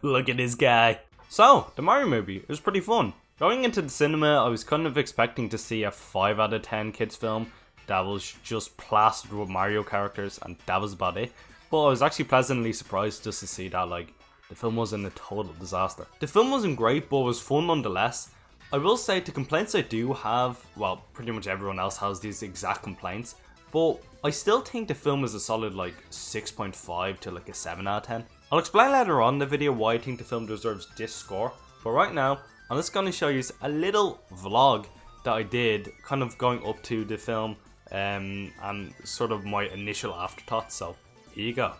Look at this guy. So, the Mario movie, it was pretty fun. Going into the cinema, I was kind of expecting to see a 5 out of 10 kids film that was just plastered with Mario characters, and that was about it. But I was actually pleasantly surprised just to see that, like, the film wasn't a total disaster. The film wasn't great, but it was fun nonetheless. I will say the complaints I do have, well, pretty much everyone else has these exact complaints, but I still think the film is a solid like 6.5 to like a 7 out of 10. I'll explain later on in the video why I think the film deserves this score, but right now, I'm just going to show you a little vlog that I did kind of going up to the film and sort of my initial afterthoughts, so here you go.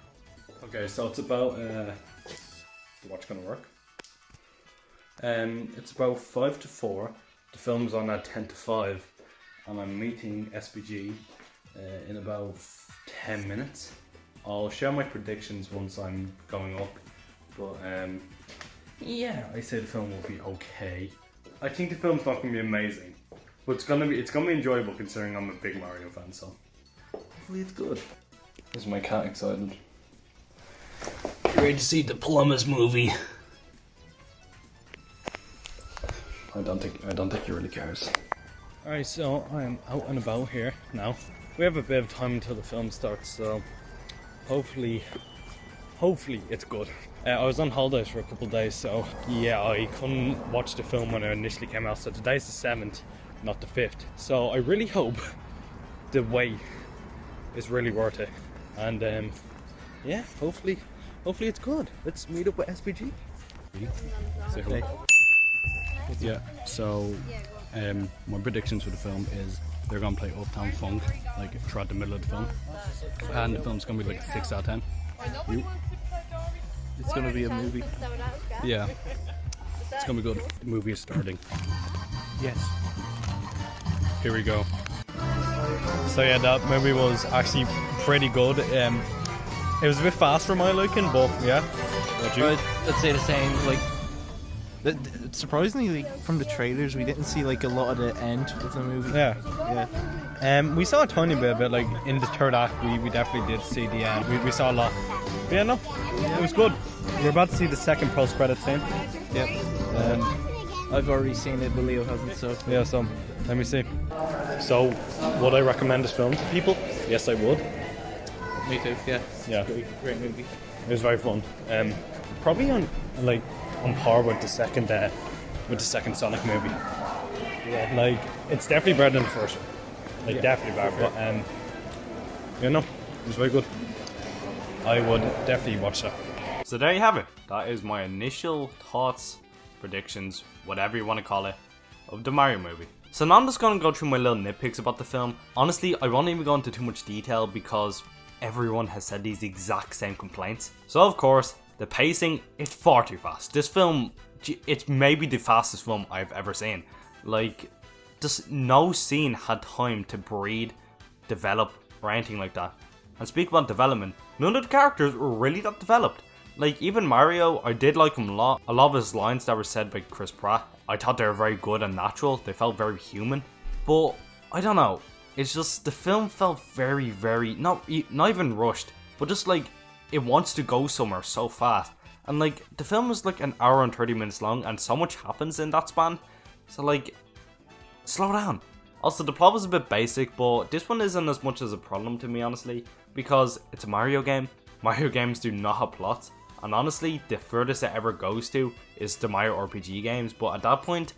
Okay, so it's about, the watch gonna work? It's about 5 to 4, the film's on at 10 to 5, and I'm meeting SPG in about 10 minutes. I'll share my predictions once I'm going up, but yeah, I say the film will be okay. I think the film's not going to be amazing, but it's gonna be enjoyable considering I'm a big Mario fan, so hopefully it's good. Is my cat excited? You ready to see the Plumbers movie? I don't think he really cares. Alright, so I'm out and about here now. We have a bit of time until the film starts, so hopefully it's good. I was on holidays for a couple of days, so yeah, I couldn't watch the film when it initially came out, so today's the 7th, not the 5th. So I really hope the wait is really worth it, and yeah, hopefully it's good. Let's meet up with SPG. Say hello. Yeah, so my predictions for the film is they're going to play Uptown Funk like throughout the middle of the film, and the film's going to be like a 6 out of 10. It's going to be a movie. Yeah, it's going to be good. The movie is starting. Yes. Here we go. So yeah, that movie was actually pretty good. It was a bit fast for my liking, but yeah. What you? I'd say the same. Like, surprisingly, from the trailers, we didn't see like a lot of the end of the movie. Yeah. We saw a tiny bit of it, like in the third act. We definitely did see the end. We saw a lot. But yeah, no, it was good. We're about to see the second post-credit scene. Yep. I've already seen it, but Leo hasn't. So yeah, so let me see. So, would I recommend this film to people? Yes, I would. Me too. Yeah. Yeah. Great movie. It was very fun. Probably on par with the second Sonic movie. Yeah. Like, it's definitely better than the first one. Like, Yeah, definitely better. But you know, it was very good. I would definitely watch that. So there you have it. That is my initial thoughts, predictions, whatever you want to call it, of the Mario movie. So now I'm just going to go through my little nitpicks about the film. Honestly, I won't even go into too much detail because everyone has said these exact same complaints. So of course, the pacing, it's far too fast. This film, it's maybe the fastest film I've ever seen. Like, just no scene had time to breathe, develop, or anything like that. And speak about development, none of the characters were really that developed. Like, even Mario, I did like him a lot. A lot of his lines that were said by Chris Pratt, I thought they were very good and natural. They felt very human. But, I don't know. It's just, the film felt very, not even rushed, but just like, it wants to go somewhere so fast. And like, the film is like an hour and 30 minutes long, and so much happens in that span. So like, slow down. Also, the plot was a bit basic, but this one isn't as much as a problem to me, honestly, because it's a Mario game. Mario games do not have plots, and honestly, the furthest it ever goes to is the Mario RPG games, but at that point,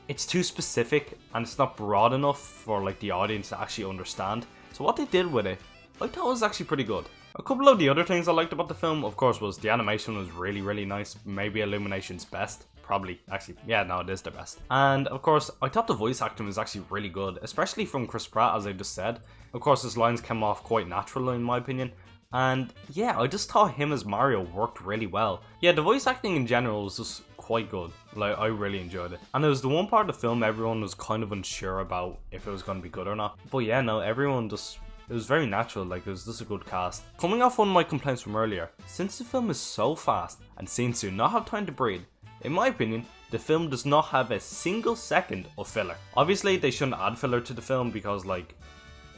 it's too specific, and it's not broad enough for like the audience to actually understand. So what they did with it, I thought was actually pretty good. A couple of the other things I liked about the film, of course, was the animation was really nice. Maybe Illumination's best. Probably, actually. Yeah, no, it is the best. And, of course, I thought the voice acting was actually really good, especially from Chris Pratt, as I just said. Of course, his lines came off quite natural, in my opinion. And, yeah, I just thought him as Mario worked really well. Yeah, the voice acting in general was just quite good. Like, I really enjoyed it. And it was the one part of the film everyone was kind of unsure about if it was going to be good or not. But yeah, no, everyone just... It was very natural, like it was just a good cast. Coming off one of my complaints from earlier, since the film is so fast and seems to not have time to breathe, in my opinion, the film does not have a single second of filler. Obviously, they shouldn't add filler to the film because, like,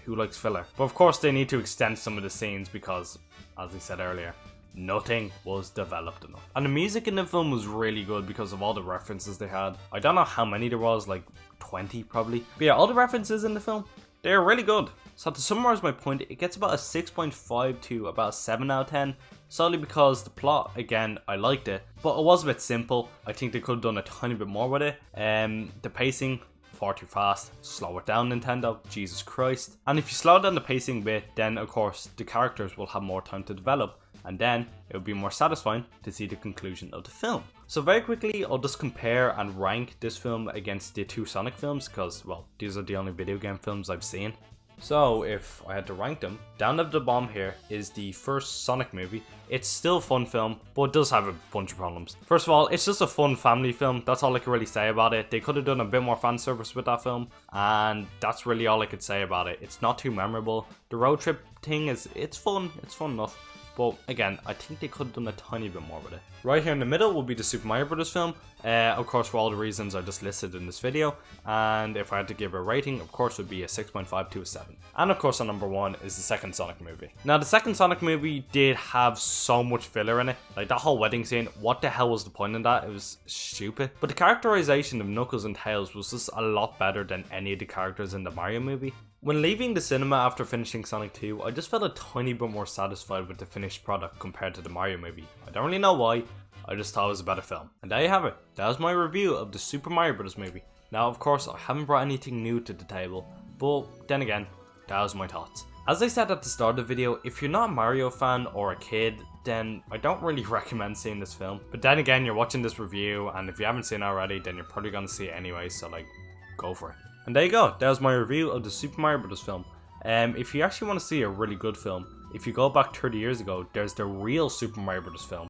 who likes filler? But of course, they need to extend some of the scenes because, as I said earlier, nothing was developed enough. And the music in the film was really good because of all the references they had. I don't know how many there was, like 20 probably. But yeah, all the references in the film, they're really good. So to summarize my point, it gets about a 6.5 to about a 7 out of 10. Solely because the plot, again, I liked it, but it was a bit simple. I think they could have done a tiny bit more with it. The pacing, far too fast. Slow it down, Nintendo, Jesus Christ. And if you slow down the pacing a bit, then of course the characters will have more time to develop, and then it will be more satisfying to see the conclusion of the film. So very quickly, I'll just compare and rank this film against the 2 Sonic films, because, well, these are the only video game films I've seen. So if I had to rank them, down at the bottom here is the first Sonic movie. It's still a fun film, but it does have a bunch of problems. First of all, it's just a fun family film. That's all I can really say about it. They could have done a bit more fan service with that film, and that's really all I could say about it. It's not too memorable. The road trip thing it's fun enough. But again, I think they could have done a tiny bit more with it. Right here in the middle will be the Super Mario Bros. Film. Of course, for all the reasons I just listed in this video. And if I had to give a rating, of course, it would be a 6.5 to a 7. And of course, on number 1 is the second Sonic movie. Now, the second Sonic movie did have so much filler in it. Like, that whole wedding scene, what the hell was the point in that? It was stupid. But the characterization of Knuckles and Tails was just a lot better than any of the characters in the Mario movie. When leaving the cinema after finishing Sonic 2, I just felt a tiny bit more satisfied with the finished product compared to the Mario movie. I don't really know why, I just thought it was a better film. And there you have it, that was my review of the Super Mario Bros. Movie. Now of course I haven't brought anything new to the table, but then again, that was my thoughts. As I said at the start of the video, if you're not a Mario fan or a kid, then I don't really recommend seeing this film. But then again, you're watching this review, and if you haven't seen it already, then you're probably gonna see it anyway, so like, go for it. And there you go, that was my review of the Super Mario Bros. Film. If you actually want to see a really good film, if you go back 30 years ago, there's the real Super Mario Bros. Film.